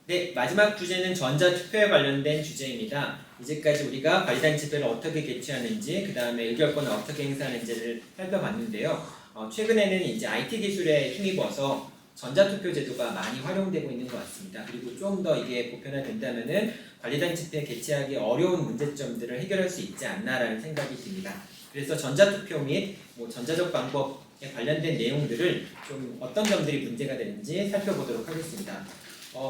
네, 마지막 주제는 전자투표에 관련된 주제입니다. 이제까지 우리가 관리단 집회를 어떻게 개최하는지, 그 다음에 의결권을 어떻게 행사하는지를 살펴봤는데요. 최근에는 이제 IT 기술에 힘입어서 전자투표 제도가 많이 활용되고 있는 것 같습니다. 그리고 좀 더 이게 보편화된다면은 관리단 집회 개최하기 어려운 문제점들을 해결할 수 있지 않나라는 생각이 듭니다. 그래서 전자투표 및 전자적 방법에 관련된 내용들을 좀 어떤 점들이 문제가 되는지 살펴보도록 하겠습니다.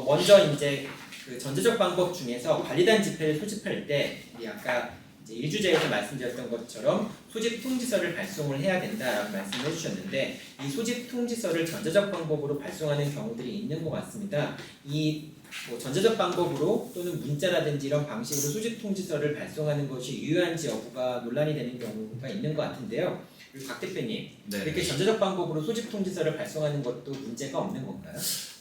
먼저 이제 그 전자적 방법 중에서 관리단 집회를 소집할 때 아까 이제 1주제에서 말씀드렸던 것처럼 소집 통지서를 발송을 해야 된다라고 말씀을 해주셨는데 이 소집 통지서를 전자적 방법으로 발송하는 경우들이 있는 것 같습니다. 이 전자적 방법으로 또는 문자라든지 이런 방식으로 소집 통지서를 발송하는 것이 유효한지 여부가 논란이 되는 경우가 있는 것 같은데요. 그리고 박 대표님, 네. 이렇게 전자적 방법으로 소집 통지서를 발송하는 것도 문제가 없는 건가요?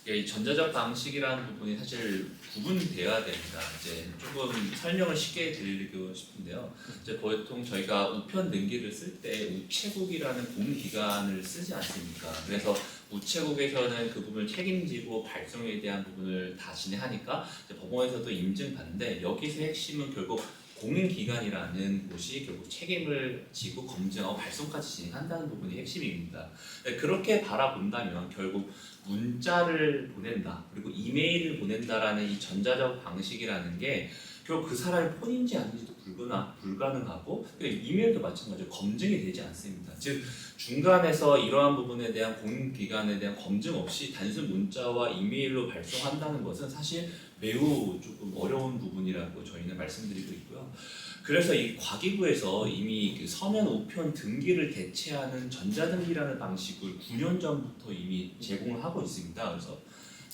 이 전자적 방식이라는 부분이 사실 구분되어야 됩니다. 이제 조금 설명을 쉽게 드리고 싶은데요. 이제 보통 저희가 우편 등기를 쓸 때 우체국이라는 공기관을 쓰지 않습니까? 그래서 우체국에서는 그 부분을 책임지고 발송에 대한 부분을 다 진행하니까 이제 법원에서도 인증받는데 여기서 핵심은 결국 공인기관이라는 곳이 결국 책임을 지고 검증하고 발송까지 진행한다는 부분이 핵심입니다. 그렇게 바라본다면 결국 문자를 보낸다 그리고 이메일을 보낸다라는 이 전자적 방식이라는 게 결국 그 사람이 폰인지 아닌지도 불가능하고 이메일도 마찬가지로 검증이 되지 않습니다. 즉 중간에서 이러한 부분에 대한 공인기관에 대한 검증 없이 단순 문자와 이메일로 발송한다는 것은 사실 매우 조금 어려운 부분이라고 저희는 말씀드리고 있고요. 그래서 이 과기부에서 이미 그 서면 우편 등기를 대체하는 전자등기라는 방식을 9년 전부터 이미 제공을 하고 있습니다.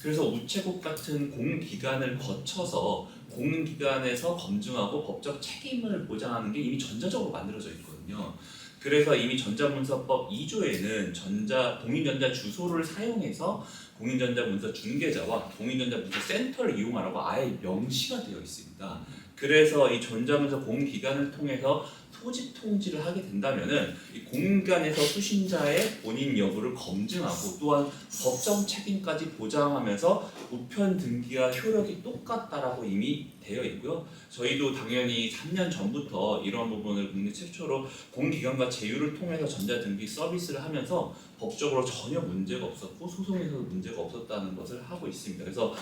그래서 우체국 같은 공기관을 거쳐서 공기관에서 검증하고 법적 책임을 보장하는 게 이미 전자적으로 만들어져 있거든요. 그래서 이미 전자문서법 2조에는 공인전자 주소를 사용해서 공인전자문서 중개자와 공인전자문서 센터를 이용하라고 아예 명시가 되어 있습니다. 그래서 이 전자문서 공기관을 통해서 소집 통지를 하게 된다면은 이 공기관에서 수신자의 본인 여부를 검증하고 또한 법적 책임까지 보장하면서 우편 등기와 효력이 똑같다라고 이미 되어 있고요. 저희도 당연히 3년 전부터 이런 부분을 국내 최초로 공기관과 제휴를 통해서 전자등기 서비스를 하면서 법적으로 전혀 문제가 없었고 소송에서도 문제가 없었다는 것을 하고 있습니다. 그래서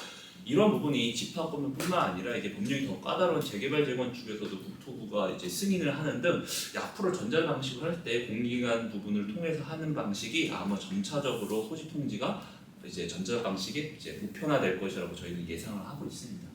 이런 부분이 집합법뿐만 아니라 이제 법령이 더 까다로운 재개발 재건 쪽에서도 국토부가 이제 승인을 하는 등 앞으로 전자 방식을 할 때 공기관 부분을 통해서 하는 방식이 아마 점차적으로 소집 통지가 이제 전자 방식이 이제 보편화될 것이라고 저희는 예상을 하고 있습니다.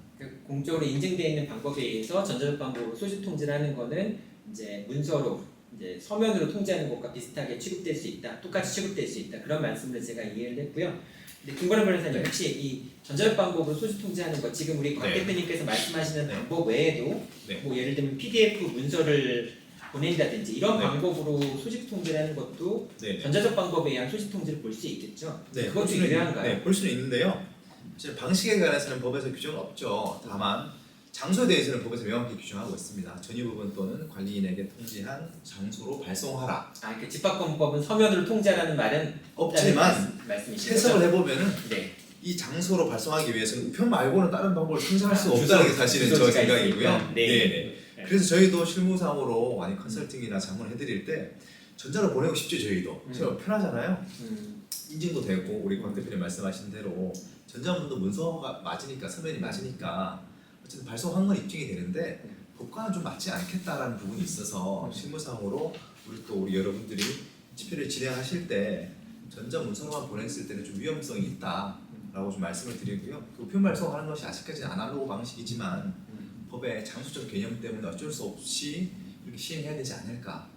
공적으로 인증되어 있는 방법에 의해서 전자적 방법으로 소집 통지를 하는 것은 이제 문서로 이제 서면으로 통지하는 것과 비슷하게 취급될 수 있다, 똑같이 취급될 수 있다 그런 말씀을 제가 이해를 했고요. 근데 김건희 변호사님 혹시 이 전자적 방법으로 소집 통지하는 것 지금 우리 곽 대표님께서 말씀하시는 방법 외에도 예를 들면 PDF 문서를 보낸다든지 이런 방법으로 소집 통지를 하는 것도 전자적 방법에 의한 소집 통지를 볼 수 있겠죠? 그것도 유효한가요? 네, 볼 수는 있는데요. 사실 방식에 관해서는 법에서 규정은 없죠. 다만 장소에 대해서는 법에서 명확히 규정하고 있습니다. 전유 부분 또는 관리인에게 통지한 장소로 발송하라. 그 집합권법은 서면으로 통지하라는 말은 없지만 말씀이시죠? 해석을 해보면은 네. 이 장소로 발송하기 위해서는 우편 말고는 다른 방법을 상상할 수 없다는 게 사실은 저 생각이고요. 네. 그래서 저희도 실무상으로 많이 컨설팅이나 자문을 해드릴 때 전자로 보내고 싶죠. 저희도 편하잖아요. 인증도 되고 우리 곽 대표님 말씀하신 대로 전자문도 문서가 맞으니까 서면이 맞으니까 어쨌든 발송한 건 입증이 되는데 법과는 좀 맞지 않겠다라는 부분이 있어서 실무상으로 우리 여러분들이 집회를 진행하실 때 전자문서로만 보냈을 때는 좀 위험성이 있다라고 좀 말씀을 드리고요. 그 우편 발송하는 것이 아직까지는 아날로그 방식이지만 법의 장소적 개념 때문에 어쩔 수 없이 이렇게 시행해야 되지 않을까.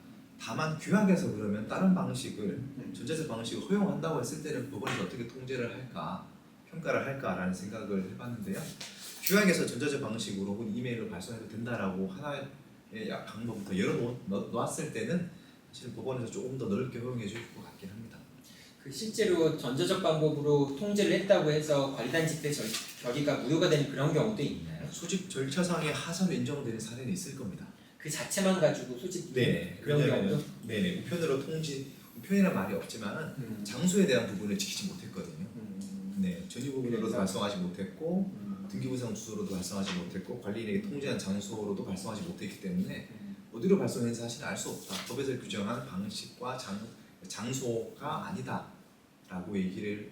다만 규약에서 그러면 다른 방식을 전자적 방식을 허용한다고 했을 때는 법원에서 어떻게 통제를 할까, 평가를 할까라는 생각을 해봤는데요. 규약에서 전자적 방식으로 혹은 이메일로 발송해도 된다라고 하나의 방법부터 열어놓았을 때는 사실 법원에서 조금 더 넓게 허용해 줄 것 같긴 합니다. 실제로 전자적 방법으로 통제를 했다고 해서 관리단 집회 결의가 무효가 되는 그런 경우도 있나요? 소집 절차상의 하자로 인정되는 사례는 있을 겁니다. 그 자체만 가지고 소집 그런 경우도? 네네. 우편이란 말이 없지만은 장소에 대한 부분을 지키지 못했거든요. 네, 전유 부분으로도 발송하지 못했고 등기부상 주소로도 발송하지 못했고 관리인에게 통지한 장소로도 발송하지 못했기 때문에 어디로 발송했는지 사실 알 수 없다. 법에서 규정한 방식과 장소가 아니다라고 얘기를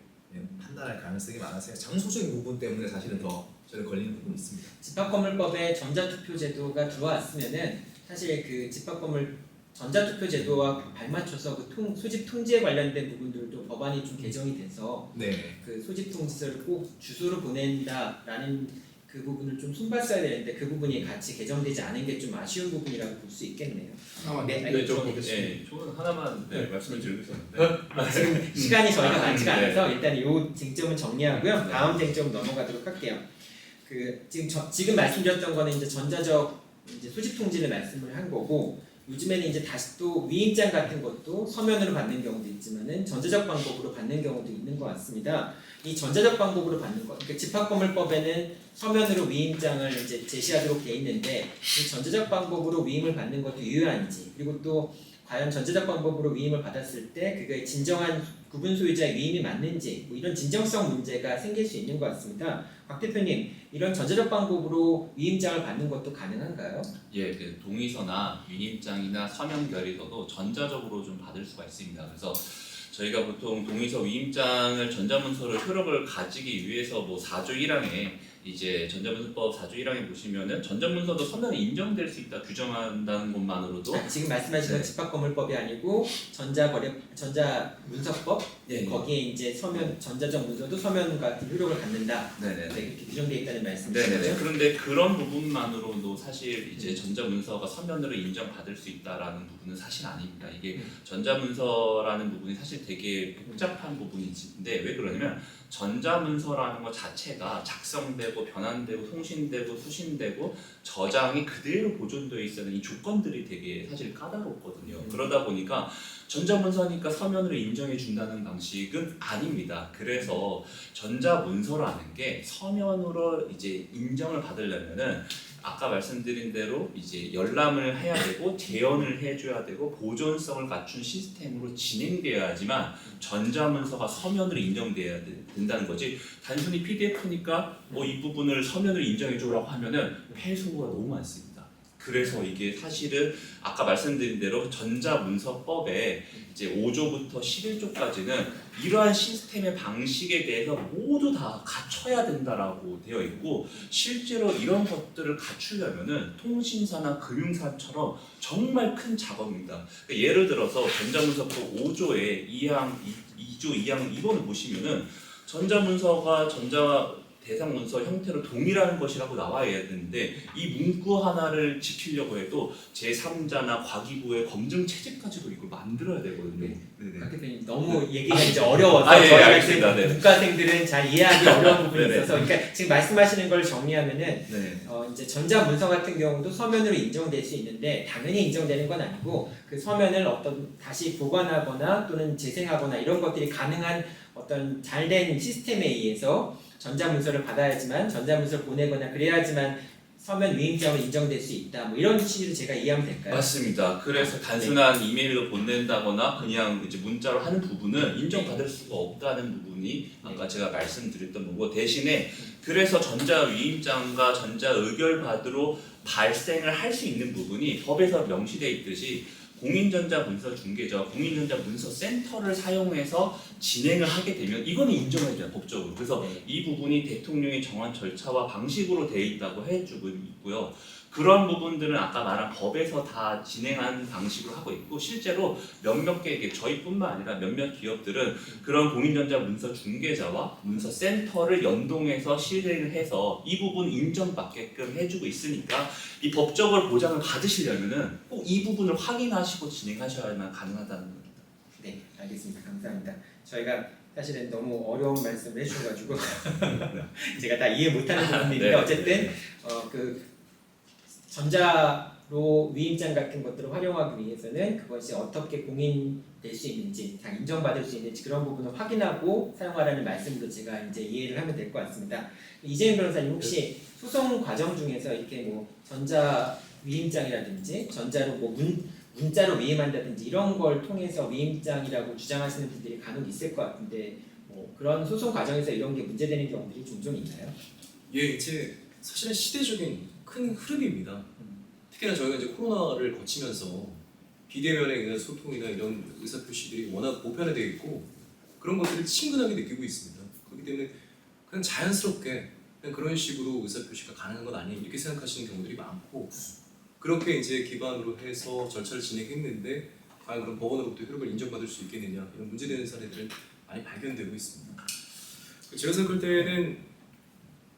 판단할 가능성이 많아서 장소적인 부분 때문에 사실은 더 저는 걸리는 부분이 있습니다. 집합건물법에 전자투표제도가 들어왔으면은 사실 그 집합건물 전자투표제도와 발맞춰서 그 소집 통지에 관련된 부분들도 법안이 좀 개정이 돼서 네. 그 소집 통지서를 꼭 주소로 보낸다라는 그 부분을 좀 손봤어야 되는데 그 부분이 같이 개정되지 않은 게 좀 아쉬운 부분이라고 볼 수 있겠네요. 네, 알겠습니다. 저는 하나만 말씀을 드리고 있었는데 지금 시간이 저희가 많지가 네. 않아서 일단 이 쟁점은 정리하고요. 다음 쟁점 넘어가도록 할게요. 그 지금 말씀드렸던 거는 이제 전자적 이제 소집 통지를 말씀을 한 거고 요즘에는 이제 다시 또 위임장 같은 것도 서면으로 받는 경우도 있지만은 전자적 방법으로 받는 경우도 있는 것 같습니다. 이 전자적 방법으로 받는 것, 그러니까 집합건물법에는 서면으로 위임장을 이제 제시하도록 돼 있는데 이 전자적 방법으로 위임을 받는 것도 유효한지 그리고 또 과연 전자적 방법으로 위임을 받았을 때 그게 진정한 구분 소유자의 위임이 맞는지 뭐 이런 진정성 문제가 생길 수 있는 것 같습니다. 박 대표님, 이런 전자적 방법으로 위임장을 받는 것도 가능한가요? 예, 그 동의서나 위임장이나 서면 결의서도 전자적으로 좀 받을 수가 있습니다. 그래서 저희가 보통 동의서 위임장을 전자문서로 효력을 가지기 위해서 뭐 4조 1항에 이제 전자문서법 4조 1항에 보시면은 전자문서도 서면에 인정될 수 있다 규정한다는 것만으로도 지금 말씀하신 건 네. 집합건물법이 아니고 전자문서법 예, 거기에 이제 서면 전자적 문서도 서면 같은 효력을 갖는다. 네네. 네, 이렇게 규정되어 있다는 말씀이시죠? 네네. 그런데 그런 부분만으로도 사실 이제 전자문서가 서면으로 인정받을 수 있다라는 부분은 사실 아닙니다. 이게 전자문서라는 부분이 사실 되게 복잡한 부분인데 왜 그러냐면 전자문서라는 것 자체가 작성되고 변환되고 송신되고 수신되고 저장이 그대로 보존되어 있어야 하는 이 조건들이 되게 사실 까다롭거든요. 그러다 보니까 전자문서니까 서면으로 인정해 준다는 방식은 아닙니다. 그래서 전자문서라는 게 서면으로 이제 인정을 받으려면은 아까 말씀드린 대로 이제 열람을 해야 되고 재현을 해줘야 되고 보존성을 갖춘 시스템으로 진행되어야지만 전자문서가 서면으로 인정돼야 된다는 거지. 단순히 PDF니까 뭐 이 부분을 서면으로 인정해줘라고 하면은 폐소가 너무 많습니다. 그래서 이게 사실은 아까 말씀드린 대로 전자문서법에 이제 5조부터 11조까지는 이러한 시스템의 방식에 대해서 모두 다 갖춰야 된다라고 되어 있고 실제로 이런 것들을 갖추려면은 통신사나 금융사처럼 정말 큰 작업입니다. 그러니까 예를 들어서 전자문서법 5조의 2조 2항 2번을 보시면은 전자문서가 대상 문서 형태로 동일한 것이라고 나와야 되는데 이 문구 하나를 지키려고 해도 제3자나 과기부의 검증 체제까지도 이걸 만들어야 되거든요. 네네. 박 대표님 너무 얘기가 이제 어려워서 아, 예, 저희 알겠습니다. 같은 네. 문과생들은 잘 이해하기 어려운 부분이 네네. 있어서 그러니까 지금 말씀하시는 걸 정리하면은 네. 이제 전자문서 같은 경우도 서면으로 인정될 수 있는데 당연히 인정되는 건 아니고 그 서면을 어떤 다시 보관하거나 또는 재생하거나 이런 것들이 가능한 어떤 잘된 시스템에 의해서 전자문서를 받아야지만 전자문서를 보내거나 그래야지만 서면 위임장으로 인정될 수 있다. 뭐 이런 취지로 제가 이해하면 될까요? 맞습니다. 그래서 단순한 이메일로 보낸다거나 그냥 이제 문자로 하는 부분은 인정받을 수가 없다는 부분이 아까 제가 말씀드렸던 거고 대신에 그래서 전자 위임장과 전자 의결받으로 발생을 할 수 있는 부분이 법에서 명시되어 있듯이 공인전자문서 중개자, 공인전자문서 센터를 사용해서 진행을 하게 되면 이거는 인정해야 돼요 법적으로. 그래서 이 부분이 대통령이 정한 절차와 방식으로 되어 있다고 해주고 있고요. 그런 부분들은 아까 말한 법에서 다 진행하는 방식으로 하고 있고 실제로 몇몇 개 저희뿐만 아니라 몇몇 기업들은 그런 공인전자 문서 중개자와 문서 센터를 연동해서 실행을 해서 이 부분 인정받게끔 해주고 있으니까 이 법적으로 보장을 받으시려면은 꼭 이 부분을 확인하시고 진행하셔야만 가능하다는 겁니다. 네, 알겠습니다. 감사합니다. 저희가 사실은 너무 어려운 말씀을 해주셔가지고 제가 다 이해 못하는 부분인데 네, 어쨌든 네. 그 전자로 위임장 같은 것들을 활용하기 위해서는 그것이 어떻게 공인될 수 있는지, 다 인정받을 수 있는지 그런 부분을 확인하고 사용하라는 말씀으로 제가 이제 이해를 하면 될 것 같습니다. 이재윤 변호사님 혹시 소송 과정 중에서 이렇게 뭐 전자 위임장이라든지 전자로 뭐 문자로 위임한다든지 이런 걸 통해서 위임장이라고 주장하시는 분들이 간혹 있을 것 같은데 뭐 그런 소송 과정에서 이런 게 문제되는 경우들이 종종 있나요? 예, 이제 사실은 시대적인 큰 흐름입니다. 특히나 저희가 이제 코로나를 거치면서 비대면에 의한 소통이나 이런 의사표시들이 워낙 보편화되어 있고 그런 것들을 친근하게 느끼고 있습니다. 그렇기 때문에 그냥 자연스럽게 그냥 그런 식으로 의사표시가 가능한 건 아니에요. 이렇게 생각하시는 경우들이 많고 그렇게 이제 기반으로 해서 절차를 진행했는데 과연 그런 법원으로부터 효력을 인정받을 수 있겠느냐 이런 문제되는 사례들은 많이 발견되고 있습니다. 제가 생각할 때는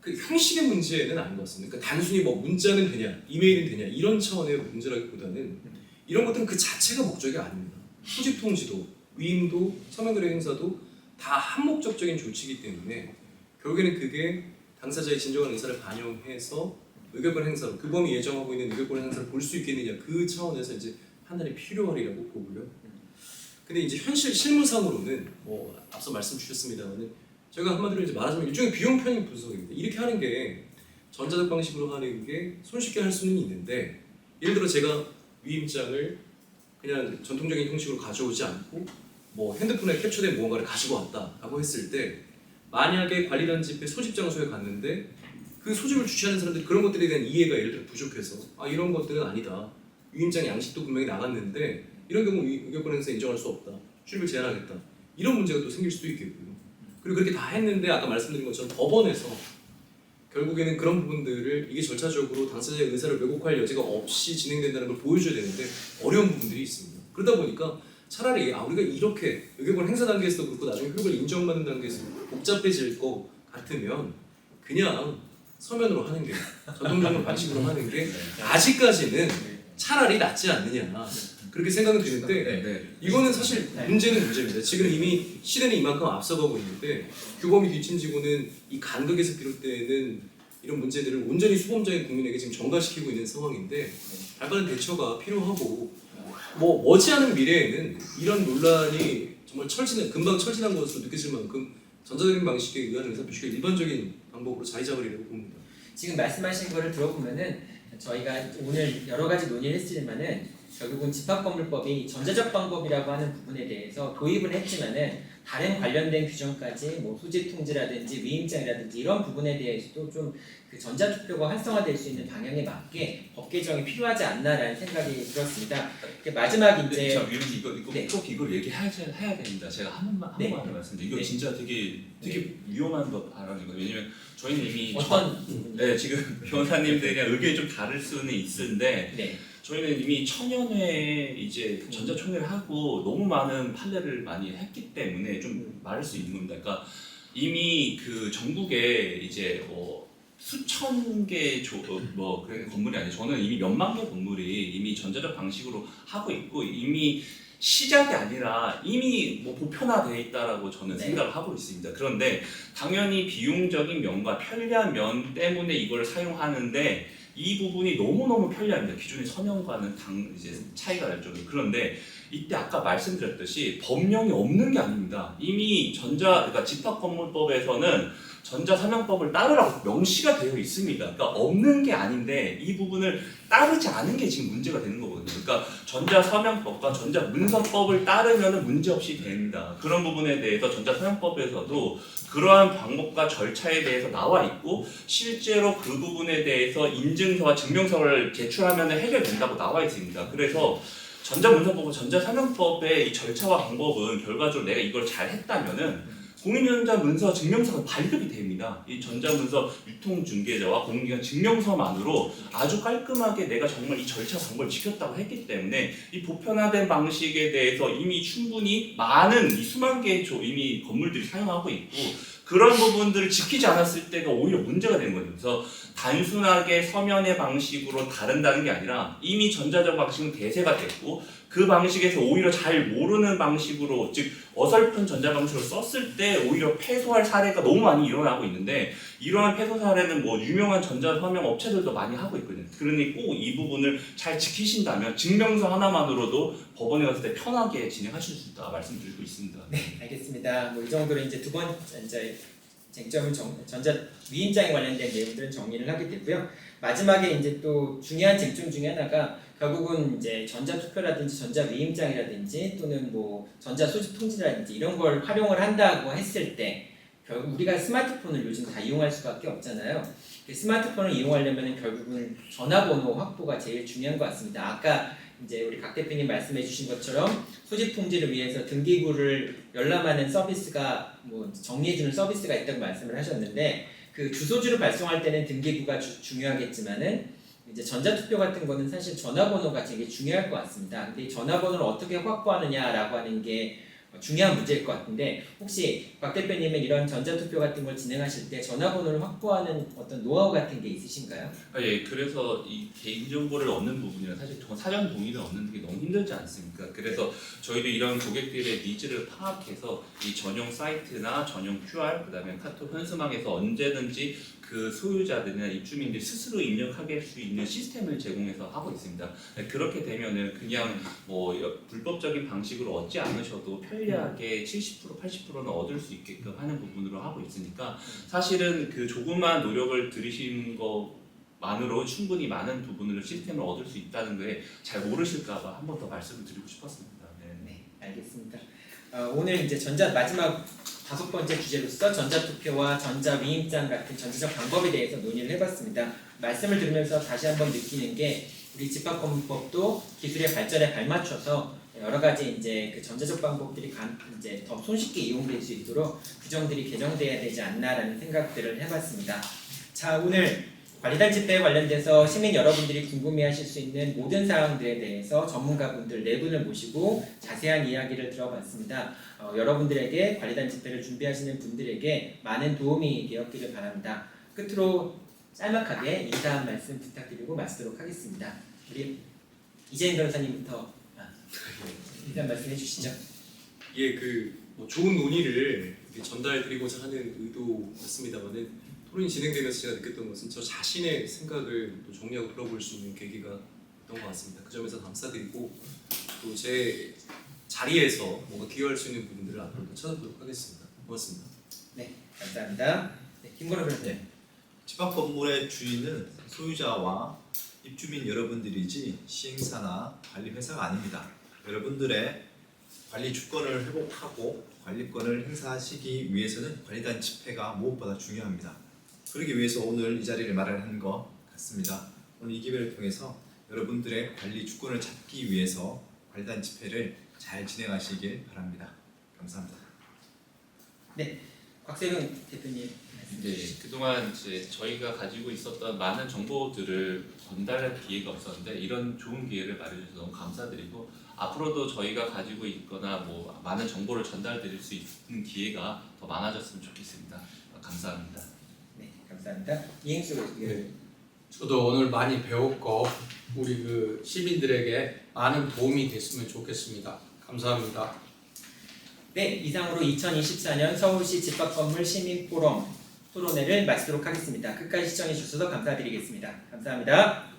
그 형식의 문제는 아닌 것 같습니다. 그러니까 단순히 뭐 문자는 되냐, 이메일은 되냐 이런 차원의 문제라기보다는 이런 것들은 그 자체가 목적이 아닙니다. 소집 통지도, 위임도, 서명거래 행사도 다 한목적적인 조치이기 때문에 결국에는 그게 당사자의 진정한 의사를 반영해서 의결권 행사로 그 범위 예정하고 있는 의결권 행사를 볼 수 있겠느냐 그 차원에서 이제 판단이 필요하리라고 보고요. 근데 이제 현실 실무상으로는 뭐 앞서 말씀 주셨습니다만은 저희가 한마디로 이제 말하자면 일종의 비용 편익 분석입니다. 이렇게 하는 게 전자적 방식으로 하는 게 손쉽게 할 수는 있는데 예를 들어 제가 위임장을 그냥 전통적인 형식으로 가져오지 않고 뭐 핸드폰에 캡처된 무언가를 가지고 왔다라고 했을 때 만약에 관리단 집회 소집 장소에 갔는데 그 소집을 주최하는 사람들이 그런 것들에 대한 이해가 예를 들어 부족해서 아 이런 것들은 아니다. 위임장 양식도 분명히 나갔는데 이런 경우 의결권 행사 인정할 수 없다. 출입을 제한하겠다. 이런 문제가 또 생길 수도 있겠고요. 그리고 그렇게 다 했는데 아까 말씀드린 것처럼 법원에서 결국에는 그런 부분들을 이게 절차적으로 당사자의 의사를 왜곡할 여지가 없이 진행된다는 걸 보여줘야 되는데 어려운 부분들이 있습니다. 그러다 보니까 차라리 우리가 이렇게 의결권 행사 단계에서도 그렇고 나중에 효력을 인정받는 단계에서 복잡해질 것 같으면 그냥 서면으로 하는 게 전통적인 방식으로 하는 게 아직까지는 차라리 낫지 않느냐 그렇게 생각은 드는데 이거는 사실 문제는 문제입니다. 지금 이미 시대는 이만큼 앞서가고 있는데 규범이 뒤처지고는 이 간극에서 비롯되는 이런 문제들을 온전히 수범적인 국민에게 지금 전가시키고 있는 상황인데 발빠른 대처가 필요하고 뭐 머지않은 미래에는 이런 논란이 정말 금방 철진한 것으로 느껴질 만큼 전자적인 방식에 의한 의사표시가 일반적인 방법으로 자리 잡으리라고 봅니다. 지금 말씀하신 거를 들어보면은 저희가 오늘 여러 가지 논의를 했지만은 결국은 집합건물법이 전자적 방법이라고 하는 부분에 대해서 도입을 했지만은 다른 관련된 규정까지 뭐 소집 통지라든지 위임장이라든지 이런 부분에 대해서도 좀 그 전자투표가 활성화될 수 있는 방향에 맞게 법 개정이 필요하지 않나라는 생각이 들었습니다. 마지막 이제 이거 네. 꼭 이걸 얘기해야 됩니다. 제가 한 번만 말씀드릴게요. 이거 네. 진짜 되게 위험한 발언이거든요. 왜냐면 저희는 이미 어떤 지금 변호사님들이랑 의견이 좀 다를 수는 있는데 네. 저희는 이미 천연에 이제 전자총회를 하고 너무 많은 판례를 많이 했기 때문에 좀 말할 수 있는 겁니다. 그러니까 이미 그 전국에 이제 수천 개 건물이 아니고 저는 이미 몇만 개 건물이 이미 전자적 방식으로 하고 있고 이미 시작이 아니라 이미 보편화되어 있다라고 저는 생각을 하고 있습니다. 그런데 당연히 비용적인 면과 편리한 면 때문에 이걸 사용하는데 이 부분이 너무너무 편리합니다. 기존의 서명과는 이제 차이가 날 정도로. 그런데 이때 아까 말씀드렸듯이 법령이 없는 게 아닙니다. 이미 그러니까 집합건물법에서는 전자서명법을 따르라고 명시가 되어 있습니다. 그러니까 없는 게 아닌데 이 부분을 따르지 않은 게 지금 문제가 되는 거거든요. 그러니까 전자서명법과 전자문서법을 따르면 문제없이 됩니다. 그런 부분에 대해서 전자서명법에서도 그러한 방법과 절차에 대해서 나와 있고 실제로 그 부분에 대해서 인증서와 증명서를 제출하면 해결된다고 나와 있습니다. 그래서 전자문서법과 전자서명법의 이 절차와 방법은 결과적으로 내가 이걸 잘 했다면은 공인전자문서 증명서가 발급이 됩니다. 이 전자문서 유통중개자와 공인기관 증명서만으로 아주 깔끔하게 내가 정말 이 절차 방법을 지켰다고 했기 때문에 이 보편화된 방식에 대해서 이미 충분히 많은 이 수만 개의 이미 건물들이 사용하고 있고 그런 부분들을 지키지 않았을 때가 오히려 문제가 되는 거죠. 그래서 단순하게 서면의 방식으로 다른다는 게 아니라 이미 전자적 방식은 대세가 됐고 그 방식에서 오히려 잘 모르는 방식으로 즉 어설픈 전자 방식으로 썼을 때 오히려 패소할 사례가 너무 많이 일어나고 있는데 이러한 패소 사례는 유명한 전자 서명 업체들도 많이 하고 있거든요. 그러니 꼭 이 부분을 잘 지키신다면 증명서 하나만으로도 법원에 갔을 때 편하게 진행하실 수 있다 말씀드리고 있습니다. 네, 알겠습니다. 이 정도로 이제 두 번째 쟁점은 전자 위임장에 관련된 내용들은 정리를 하게 되고요. 마지막에 이제 또 중요한 쟁점 중에 하나가 결국은 이제 전자투표라든지 전자위임장이라든지 또는 전자소집 통지라든지 이런 걸 활용을 한다고 했을 때 결국 우리가 스마트폰을 요즘 다 이용할 수밖에 없잖아요. 스마트폰을 이용하려면 결국은 전화번호 확보가 제일 중요한 것 같습니다. 아까 이제 우리 각 대표님 말씀해주신 것처럼 소집 통지를 위해서 등기부를 열람하는 서비스가 뭐 정리해주는 서비스가 있다고 말씀을 하셨는데 그 주소지로 발송할 때는 등기부가 중요하겠지만은 이제 전자투표 같은 거는 사실 전화번호가 되게 중요할 것 같습니다. 근데 이 전화번호를 어떻게 확보하느냐라고 하는 게 중요한 문제일 것 같은데 혹시 박 대표님은 이런 전자투표 같은 걸 진행하실 때 전화번호를 확보하는 어떤 노하우 같은 게 있으신가요? 예, 그래서 이 개인정보를 얻는 부분이나 사실 사전 동의를 얻는 게 너무 힘들지 않습니까? 그래서 저희도 이런 고객들의 니즈를 파악해서 이 전용 사이트나 전용 QR, 그다음에 카톡 현수막에서 언제든지 그 소유자들이나 입주민들이 스스로 입력하게 할 수 있는 시스템을 제공해서 하고 있습니다. 그렇게 되면은 그냥 뭐 불법적인 방식으로 얻지 않으셔도 편리하게 70% 80%는 얻을 수 있게끔 하는 부분으로 하고 있으니까 사실은 그 조그만 노력을 들이신 것만으로 충분히 많은 부분을 시스템을 얻을 수 있다는 거에 잘 모르실까봐 한 번 더 말씀을 드리고 싶었습니다. 네, 알겠습니다. 오늘 이제 마지막 5번째 주제로서 전자투표와 전자위임장 같은 전자적 방법에 대해서 논의를 해봤습니다. 말씀을 들으면서 다시 한번 느끼는 게 우리 집합법도 기술의 발전에 발맞춰서 여러 가지 이제 그 전자적 방법들이 이제 더 손쉽게 이용될 수 있도록 규정들이 개정돼야 되지 않나라는 생각들을 해봤습니다. 자, 오늘 관리단 집회에 관련돼서 시민 여러분들이 궁금해하실 수 있는 모든 사항들에 대해서 전문가분들 4분을 모시고 자세한 이야기를 들어봤습니다. 여러분들에게 관리단 집회를 준비하시는 분들에게 많은 도움이 되었기를 바랍니다. 끝으로 짤막하게 인사 한 말씀 부탁드리고 마치도록 하겠습니다. 우리 이재인 변호사님부터 인사 한 말씀 해주시죠. 예, 뭐 좋은 논의를 이렇게 전달드리고자 하는 의도였습니다만은 토론이 진행되면서 제가 느꼈던 것은 저 자신의 생각을 또 정리하고 들어볼 수 있는 계기가 였던 것 같습니다. 그 점에서 감사드리고 또 제 자리에서 뭔가 기여할 수 있는 부분들을 앞으로 찾아보도록 하겠습니다. 고맙습니다. 네, 감사합니다. 네, 김건호 변호사님. 집합 건물의 주인은 소유자와 입주민 여러분들이지 시행사나 관리회사가 아닙니다. 여러분들의 관리 주권을 회복하고 관리권을 행사하시기 위해서는 관리단 집회가 무엇보다 중요합니다. 그러기 위해서 오늘 이 자리를 마련한 것 같습니다. 오늘 이 기회를 통해서 여러분들의 관리 주권을 잡기 위해서 관리단 집회를 잘 진행하시길 바랍니다. 감사합니다. 네, 곽세경 대표님. 네, 그동안 이제 저희가 가지고 있었던 많은 정보들을 전달할 기회가 없었는데 이런 좋은 기회를 마련해주셔서 너무 감사드리고 앞으로도 저희가 가지고 있거나 뭐 많은 정보를 전달드릴 수 있는 기회가 더 많아졌으면 좋겠습니다. 감사합니다. 네, 감사합니다. 이행수. 네, 저도 오늘 많이 배웠고 우리 그 시민들에게 많은 도움이 됐으면 좋겠습니다. 감사합니다. 네, 이상으로 2024년 서울시 집합건물 시민포럼 토론회를 마치도록 하겠습니다. 끝까지 시청해 주셔서 감사드리겠습니다. 감사합니다.